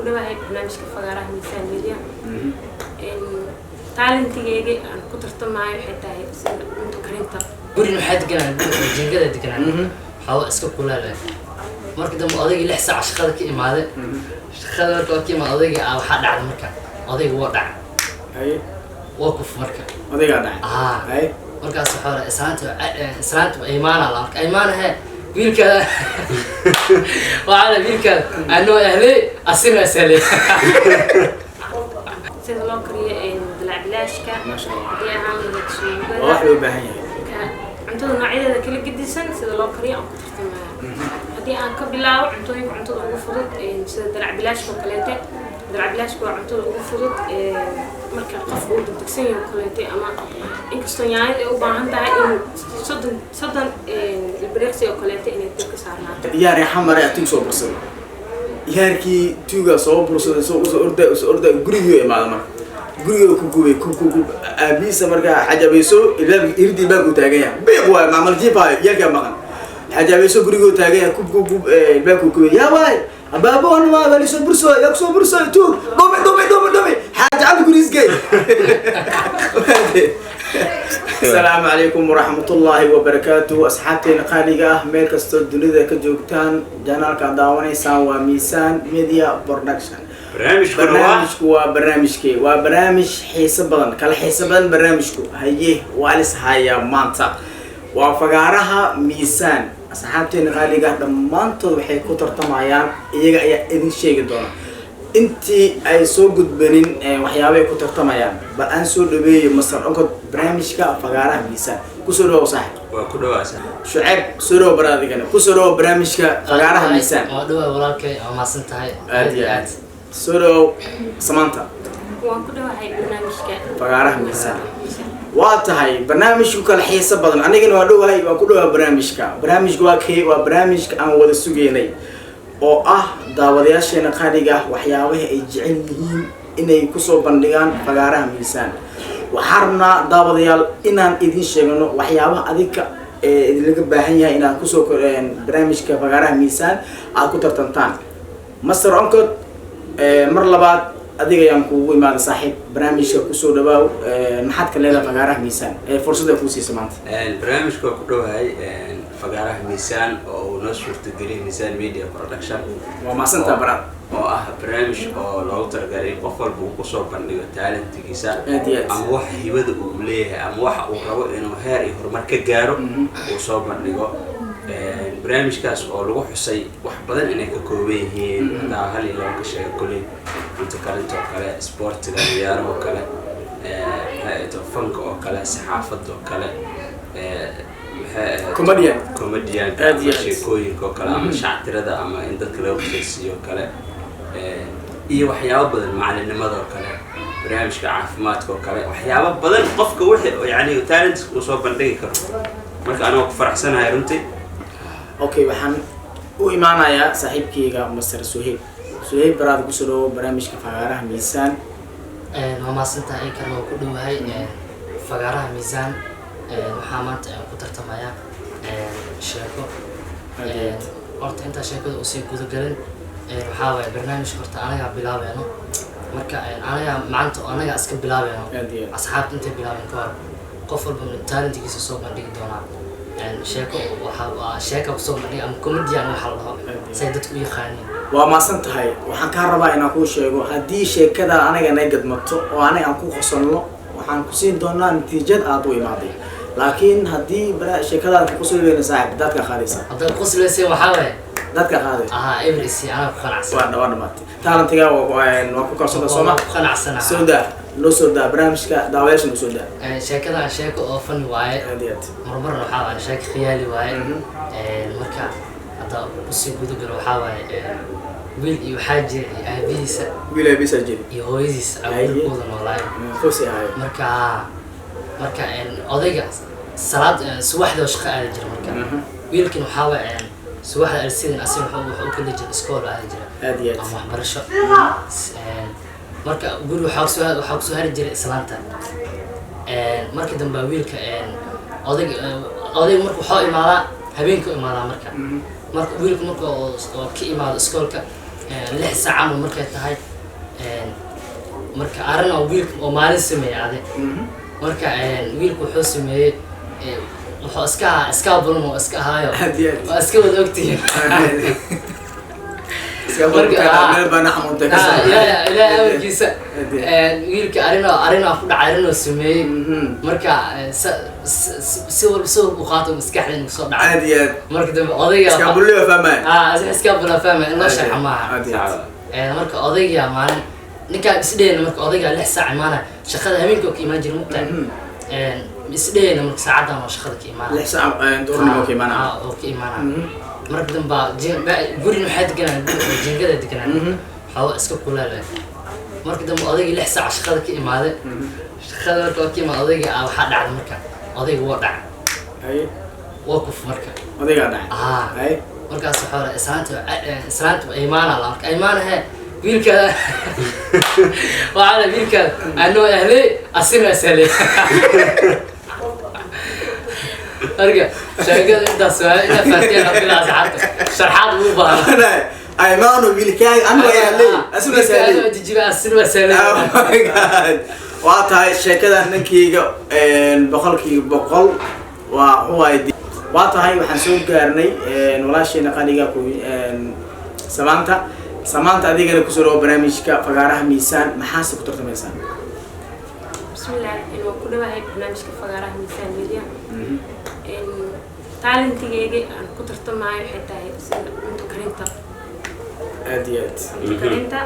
كده واحد برنامج كفجارة مثال ميديا تالنتيجي أنا كنت رتم معي حتى هي أنتو كريمتا قولي محد كنا جنجدة دكنا حاول أسكت كلها له مركز دم أضيق لحسة عشقة كي ما هذا شخة مركز كي ما أضيق أو حد على مركز أضيق وضع أي وقف مركز أضيق على أي مركز صحورة إسرانت إيمان الله إيمانها بيرك وعلى بيرك أنه أهلي أصير أسأله سيد الله كريه دلع بلاش كا ما شاء الله دي أهم شيء واحد وباهي cuntada noocyada kala gedisan sida loo kariyo aan ku tartamaya hadii aan ka bilaabo cuntooyinka cuntada ugu fudud sida dalac bilaashka kaleete dalac bilaashka waa cuntada ugu fudud marka qofku uu degdegsan yahay kaleete ama inkastoo yahay ay u baahan tahay in soddon ilbiriqsi oo kaleete inay dadka saarnaato yaari xamar ay tuu soo bursaday yaarkii tuuga soo bursaday soo orda guriga imaado marka guriga ku gubay ku aabisa marka xajabayso irdi baa ku taagaya beeq waa maamal jiifay yaga maqan xajabayso guriga taagaya ku baa ku gubay yaa waay abaabo aan ma bali soo burso yak soo burso tu domi xaja aan gurisgay السلام عليكم ورحمة الله وبركاته أصحابتنا قالقة ميل كستو دنيا كجوكتان جانال كداواني سان وميسان ميديا برودكشن برنامجكو وبرنامج حسابا كلا حسابا برنامجكو هيه والس هيا مانتا وفقارها ميسان أصحابتنا قالقة دمانتو وحي كتر تمايان إيجا إذن شيء دونا intii ay soo gudbanin waxyaabay ku tartamayaan bal aan soo dhaweeyo masar onka barnaamijka fagaaraha miisaan ku soo dhaw saaxib waa ku dhawaasa shucayb soo dhaw baraadigana ku soo dhaw barnaamijka fagaaraha miisaan waa dhaw walaalkay oo maasan tahay aad soo dhaw Samantha waan ku dhawahay barnaamijka fagaaraha miisaan waa tahay barnaamijku kala xiiso badan anigana waa dhawahay waa ku dhawahay barnaamijku waa barnaamijka aan wada sugeynay oo ah daawadayaasheena qaaliga waxyaabaha ay jecel yihiin inay ku soo bandhigaan fagaaraha miisaan waxaarna daawadayaal inaan idin sheegno waxyaabaha adika laga baahan yahay inaan ku soo barnaamijka fagaaraha miisaan aad ku tartantaan master onkod mar labaad adiga ayaan kuugu imaada saaxiib barnaamijka ku soo dhawaaw maxaad ka leedahay fagaaraha miisaan fursada ku siisa maanta barnaamijka ku dhawahay fagaaraha miisaan oo noo suurtageliyay miisaan media production waa maasanta barad oo ah barnaamij oo loogu talagalay qof walba uu ku soo bandhigo talentigiisa ama wax hibada uu leeyahay ama waxa uu rabo inuu heer iyo horumar ka gaaro uu soo bandhigo barnaamijkaas oo lagu xusay wax badan inay ka kooban yihiin hal iyo laba ka sheega kulay inta kalento kale sportiga ciyaaraha kale fanka oo kale saxaafadda oo kale comedian sheekooyinka oo kale ama shactirada ama in dadka lagu xisiyo kale iyo waxyaabo badan macalinimada oo kale barnaamijka caafimaadka oo kale waxyaabo badan qofka wixii yani talent uu soo bandhigi karo marka anoo ku faraxsanahay runtii okay waxaan u imaanayaa saaxiibkayga Mr. Suhayb baraad ku soo barnaamijka fagaaraha miisaan waa maasantaa ay kale oo ku dhawahay fagaaraha miisaan waxaa maanta ku tartamayaa sheeko horta inta sheekada uu sii guda galin waxaa waaye barnaamijka horta anaga bilaabeeno marka anaga maanta anaga iska bilaabeeno asxaabta intay bilaabeen ka hor qof walba talentigiisa soo bandhigi doonaa sheeko waxaa sheeka kusoo bandhiga ama comedian waxa la dhaho say dadku u yaqaaniin waa maasan tahay waxaan ka rabaa inaan kuu sheego haddii sheekada anaga nay gadmato oo anaga aan ku qosolno waxaan ku siin doonaa natiijada aad u imaaday laakiin haddii sheekadaad ku qosoleyna saaxiib dadka qaadaysa haddaad qosoleysa waxaa waaye dadka qaaday everything anaa ku qanacsan waa dhamaatay talentiga waa ku kalsoona sooma ku qanacsana soo daa loo soo daa barnaamijka daawayaasha noo soo daa sheekada sheeko oo funny waaye marmarna waxaa waaye sheeko khiyaali waaye marka hadda usii guda galo waxaa waaye wiil iyo waxaa jira iyo aabihiisa wiil aabihiisa jira iyo hooyadiisa awalkooda noolaayo marka odayga salaad subaxdii oo shaqo aada jira marka wiilkan waxaa waaye subaxda arsidan asin wuxuu ka leeyahay iskool aada jira ama waxbarasho marka guri waxaa kusoo hari jiray islaanta markii dambe wiilka odayga marka waxaa imaadaa habeenka imaadaa marka wiilka marka oo ka imaado iskoolka 6 saac markay tahay marka arrin oo wiilka oo maalin sameeyay ade marka wiilku wuxuu sameeyay wuxuu iska balan oo iska haayo waa iska wada ogtihiin ila awgiisa wiilka arrin ku dhacay arrin sameeyay marka si u qaato maskaxdeen soo dhacay marka dambe odayga iska buliyo fahmay iska buliyo fahmay in la sharxo maaha marka odayga maalin ninka isdheena marka odayga 6 saac imaana shaqada habeenkii oo ka imaan jiray mugtaan isdheena marka saacadan oo shaqada ka imaana 6 saac doornimo ka imaana oo ka imaana marka dambe gurin waxa deganaa jingada deganaa hawa iska kulaala marka dambe odayga 6 saac shaqada ka imaaday shaqada marka oo ka imaada odayga waxa dhacday marka odayga waa dhacay waa kuf marka odayga dhacay markaas waxa islaanta imaana la marka imaanaha wiilka وعلى wiilka anoo ahlay asina salay arga shaqada inta soo ina faatiha bila saacad sharxaad uu baahan aymaanu wiilka anoo ahlay asina salay jijiba asina salay oh my god waa tahay sheekada ninkeyga boqolkiiba boqol waa tahay waxaan soo gaarnay walaasheena qaniga ku سمانت أديك أنا كسر برنامجك فقارها ميسان محاسب كترت ميسان. بسم الله إنه كل واحد برنامجك فقارها ميسان ميديا. إن تعلم تيجي أنا كترت معي حتى أنتو كرينتا. أديات. أنتو كرينتا.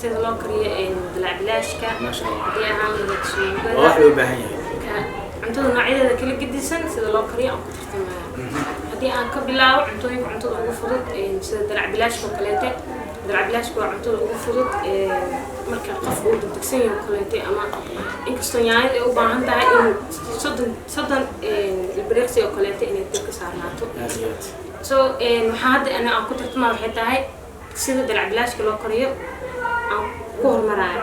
سيدلو كريه إن دلع بلاشك. ما شاء الله. دي أهم الشيء. واحد بهاي. أنتو نوعية ذا كل جدي سن سيدلو كريه أو كترت معي. هدي أنا قبلاو أنتو وفرض إن سيد دلع بلاش وكليته. دلع بلاش وعنتو وفرض marka qof uu dugsiin iyo kaleete ama inkastoo yahay u baahan tahay in sodan ilbiriqsi oo kaleete inay dadka saarnaato so waxa hadda ana ku tartama waxay tahay sida dalac bilaashka loo koriyo aan ku hormaraayo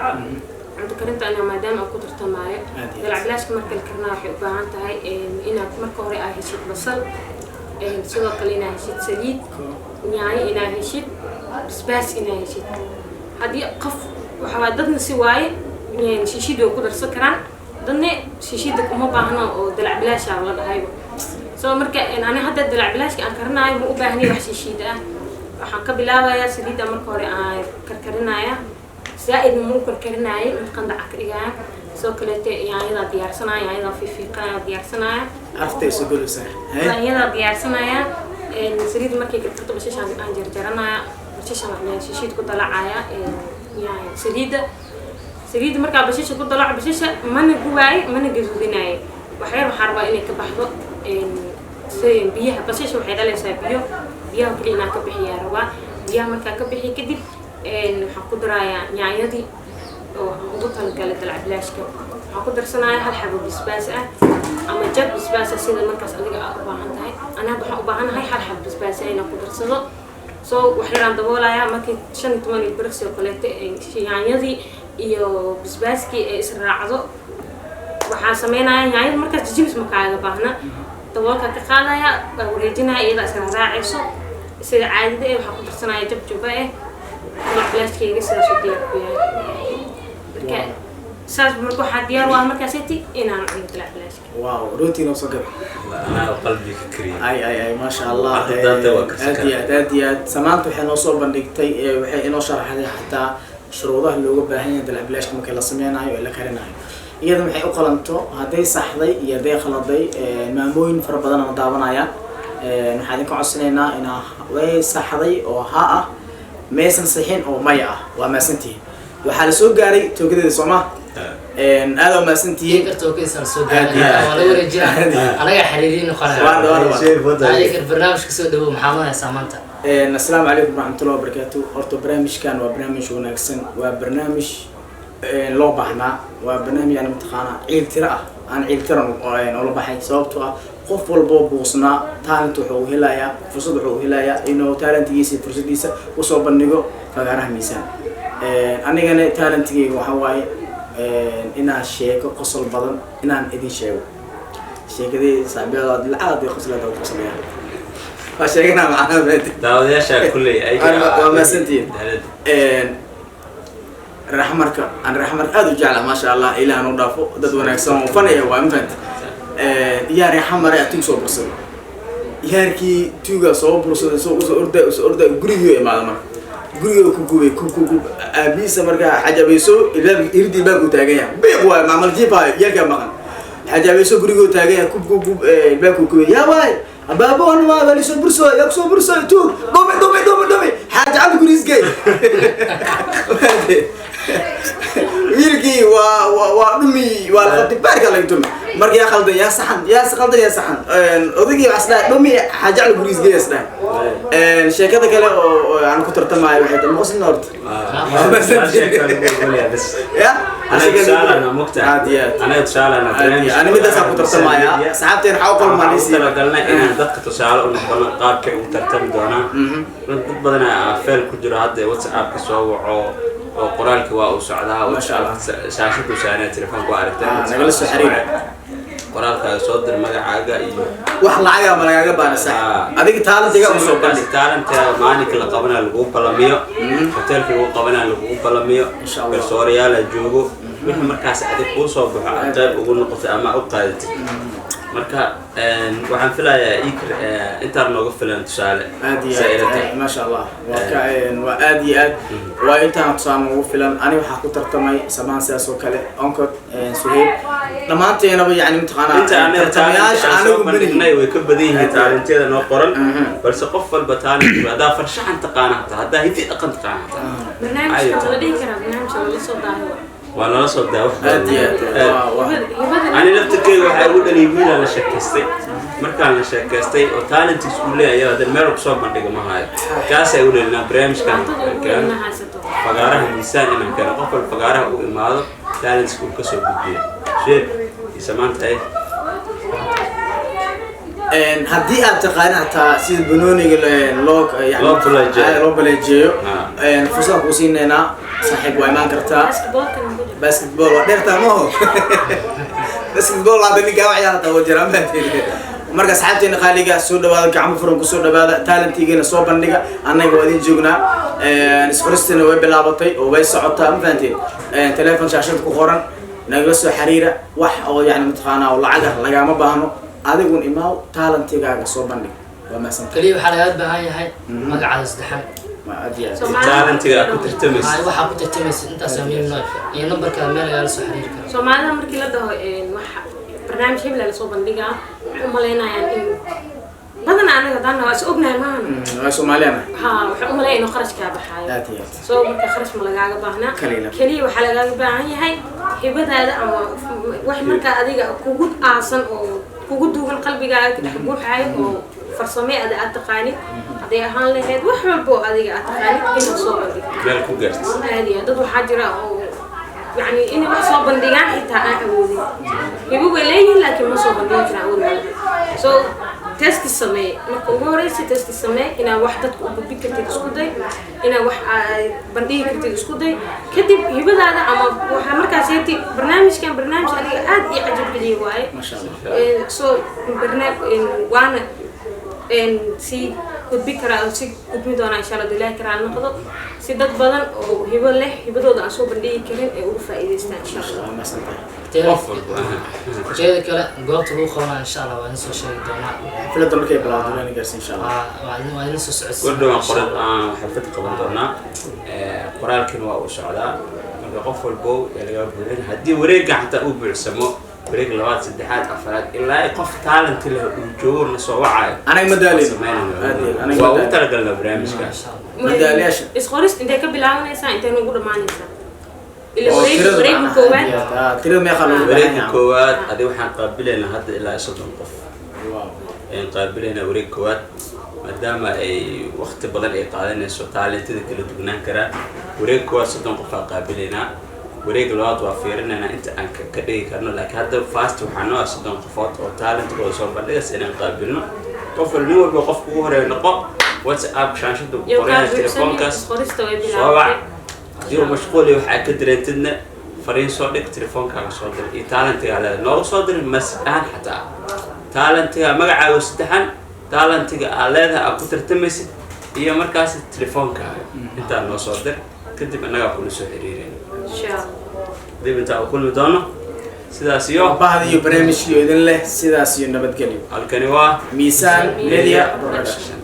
cunto karinta ana maadaama ku tartamaayo dalac bilaashka marka la karnaa waxay u baahan tahay inaad marka hore ay heshid basal sidoo kale inaad heshid saliid yaanyo inaad heshid basbaas inaad heshid haddii qof waxaa dadna si waaye shiishida ku darsan karaan dadna shiishida kuma baahna oo dalac bilaash ah la dhahayo soo marka ana hadda dalac bilaashka aan karinayo ma u baahnayn wax shiishida ah waxaan ka bilaabayaa saliida marka hore aan karkarinaya zaaid ma u karkarinayo mid qandac ka dhigaa soo kaleete yaanyada diyaarsanaya yaanyada fiifiiqaya diyaarsanaya aftay soo golusa yaanyada diyaarsanaya saliid markay karkarto basashan aan jarjaranaya basashan aan shiishid ku dalacaya يعني سريد مركب بشيشة كنت طلع بشيشة ما نجواي ما نجزوديناي وحير وحربا إني كبحضو إن سين بيها بشيشة وحيدا ليس بيها وكلينا كبحي يا روا بيها مركب كبحي كدي إن حقدر يعني يدي وضطر قالت تلعب لاشك حقدر صناعي هالحبة بسباسة أما جد بسباسة سيد المركز اللي أبغى عندها أنا بحب عنها هاي هالحبة بسباسة أنا قدر صنع so waxaan daboolayaa markii 15 birqsi oo kaleete yaanyadii iyo basbaaskii ay israacdo waxaan sameeynaa yaanyada markaas jijibis ma kaaga baahna daboolka ka qaadaya wareejinaya iyada isla raacayso sida caadada ah waxa ku darsanaya jabjaba baaskeyga sidaas oo diyaar ku yahay marka saas markuu xadiyaar waa markaas inaan cunto dalac bilaash واو روتين وصقر أنا قلبي فكري أي ما شاء الله هاديات سمعت وحين وصل بندقتي وحين وشرح هذه حتى شروطه اللي هو باهين دلع بلاش ممكن لصمينا ولا كرنا إذا محي أقلنتو هذي صحضي يدي خلطي ماموين فربنا مضاونا يا نحديكم عصنينا إنه وي صحضي أو ها ميسن صحين أو مياه وما سنتي وحال سوق جاري توجد الصومة هذا ما سنتي كرتو كيسر سوق ولا ورجع أنا حريرين وخلاص هاي البرنامج كسو دو محمد سامانتا السلام عليكم ورحمة الله وبركاته أرتو برنامج كان وبرنامج وناكسن وبرنامج لو بحنا وبرنامج يعني متخانة عيل ترى عن عيل ترى ولا بحي صوبتها قف والبوب وصنا تالنت وحوه هلايا فرصة وحوه هلايا إنه تالنت يجي فرصة ديسة وصوب النجو فقاره ميزان أنا جاني تالنت يجي وحواي إنها شيء قصل بدن إنها إدين شيء دي صعبة العادة قصل هذا قصل يعني وشيءنا معنا بنت داود يا شا كل أي ما سنتين الرحمرك أنا الرحمرك هذا جعله ما شاء الله إلى أن نضافه ددونا يسمون فني هو أمفنت يا رحمر يا تيم صوب رسول ياركي تيجا صوب رسول صوب أردا غريو ما دام غريو كوكوي أبي سمرك حاجة بيسو يردي بقى وتاجيها بيقوى معمل جيبها يرجع مكان حاجة بيسو غريو تاجيها كوب بقى كوكوي يا باي أبابو أنا ما بلي صوب رسول يكسو برسول تو دومي حاجة عم غريز جاي ويركي ودمي والخطي بارك الله يتم مرك يا خالد يا صحن يا صحن أوديكي عسلا دمي حاجة على بوريس جيس ده الشركة كلا أنا كنت رتمها واحد المقصد نورد بس يا أنا مقتنع أنا تشال أنا مدة سأكون رتمها يا صاحبتي نحاول ما نسي قلنا إن دقة تشال ونقول قاب كي وترتم دونا بدنا فعل كجرا هذا واتساب كسوع وقرالك وسعدها ما شاء الله شاشة وشانة تلفون قارتها نجلس حرير قرالك صدر مجا وحلا عيا ما نجا بنا ساعة هذيك تالنت جا وصوبنا تالنت ماني كلا قبنا الجوب بالمية هتل في الجوب قبنا الجوب بالمية إن شاء الله بالسوريا للجوجو من مركز هذيك وصوب عتاب وقول نقطة أما أبقيت مركا waxaan filayaa ikr inta nooga filan tusaale ما شاء الله وآدي وإنت نقصان noogu filan أنا waxaa ku tartamay samaan sidaas oo kale onka suheeb dhamaanteena yani imtixaana inta tartamayaasha anigu banignay way ka badan yihiin taalinteeda noo qoran balse qof walba taalin hada farshaxan taqaanata hada hidii dhaqan taqaanata barnaamijka la dhigi karaa barnaamijka la soo daayo وأنا رسول ده أنا نفتكر واحد يقول لي مين أنا شكستي مركان أنا شكستي وتالنت سكولي يا هذا المرق صوب ما تيجي معاي كاس يقول لنا بريمش كان فقاره الإنسان إنه كان قفل فقاره وماذا تالنت سكول كسر بديه شيء يسمعن تاي هدي أتقان حتى سيد بنوني اللوك يعني لو بلاجيو فصل قوسيننا صاحب وإيمان كرتا باسكتبول وديرتا مو باسكتبول هذا اللي قاعد يعطى وجرا ما تدري marka saxaabteena qaaliga soo dhawaada gacmo furan ku soo dhawaada talentigeena soo bandhiga anaga waa idin joognaa isqoristina way bilaabatay oo way socotaa ma fahanteen telefoon shaashada ku qoran nagala soo xiriira wax oo yani mataqaana oo lacag laga ma baahno adigun imaaw talentigaaga soo bandhig waa maasan kaliya waxa laga baahan yahay magacaada saddexan talentiga ku tirtamis waxa ku tirtamis inta sameeyno iyo numberka meel laga soo xiriiri karo Soomaalida markii la dhaho wax barnaamij hebel la soo bandhigaa umaleynayaan in badan anaga dadna waa ognahay maahan Soomaaliyana waxa umaleeyay inuu qarash ka baxayo soo marka qarash ma lagaaga baahnaa kaliya waxa lagaaga baahan yahay hibadaada ama wax marka adiga kugu aasan oo kugu duugan qalbigaaga ka dhex buuxayo oo farsameeyada aad taqaanid haday ahaan lahayd wax walba oo adiga aad taqaanid in soo bandhigto meel ku gaarto dad waxa jira oo يعني إني ما صوب بندقان حتى أنا أودي يبغوا لين لكن ما صوب بندقان كنا أودي so تست السماء ما كوجوريس تست السماء إن واحدة تقول كتير تسكودي إن واحد بندقان كتير تسكودي كتير يبغى هذا أما واحد مركز هتي برنامج كان برنامج اللي قاعد يعجب لي واي ما شاء الله so برنامج وانا إن سي كنت بكرة أو سي كنت مدونا إن شاء الله دلائل كرا النقطة سيدات بدن أو هبل له هبدو ده أشوف بندي كرين أوروفا إذا استان إن شاء الله ما سنتي جيد كلا قلت له خلاص إن شاء الله ونسوا شيء دونا فلا دول كيف بلا دول نجلس إن شاء الله ونسوا سعس كل ما قرأ حفظت قبل دونا قرأ الكلمة وسعداء من قفل البو اللي قبل هدي وريق حتى أوبر سمو بريق لغات سدحات أفراد إلا يقف تالنت له الجور نسوا وعي أنا مدالي أنا وقت لقلنا برامج كان مداليش إسخورس أنت قبل عامل إنسان أنت نقول ما ننسى اللي بريق كوات ترى ما يخلون بريق كوات هذه وحنا قابلين هذا إلا يصدق قف يعني قابلين بريق كوات ما دام أي وقت بدل أي قادين نسوا تالنت كله تبنان كرا بريق كوات صدق قف قابلينا وريق الواد وافيرنا أنا أنت أنك كذي كرنا لك هذا فاست وحنا أصدق قفات أو تالنت كل صوب بدل سنة قابلنا قفل نور بقف كوره نقاء واتساب شاشة وقرنا التليفون كاس صواب يوم مشغول يوحى كدرتنا فرين صادق تليفون كان صادر تالنت على نور صادر مسألة حتى تالنت مجا وستحن talentiga aad leedahay aad ku tartamaysid iyo markaas telefoonkaaga intaa noo soo dir kadib annaga kula soo xiriireen insha Allah dib inta kulmi doono sidaas iyo bahda iyo barnaamijkii idin leh sidaas iyo nabadgelyo halkani waa Miisaan Media Production.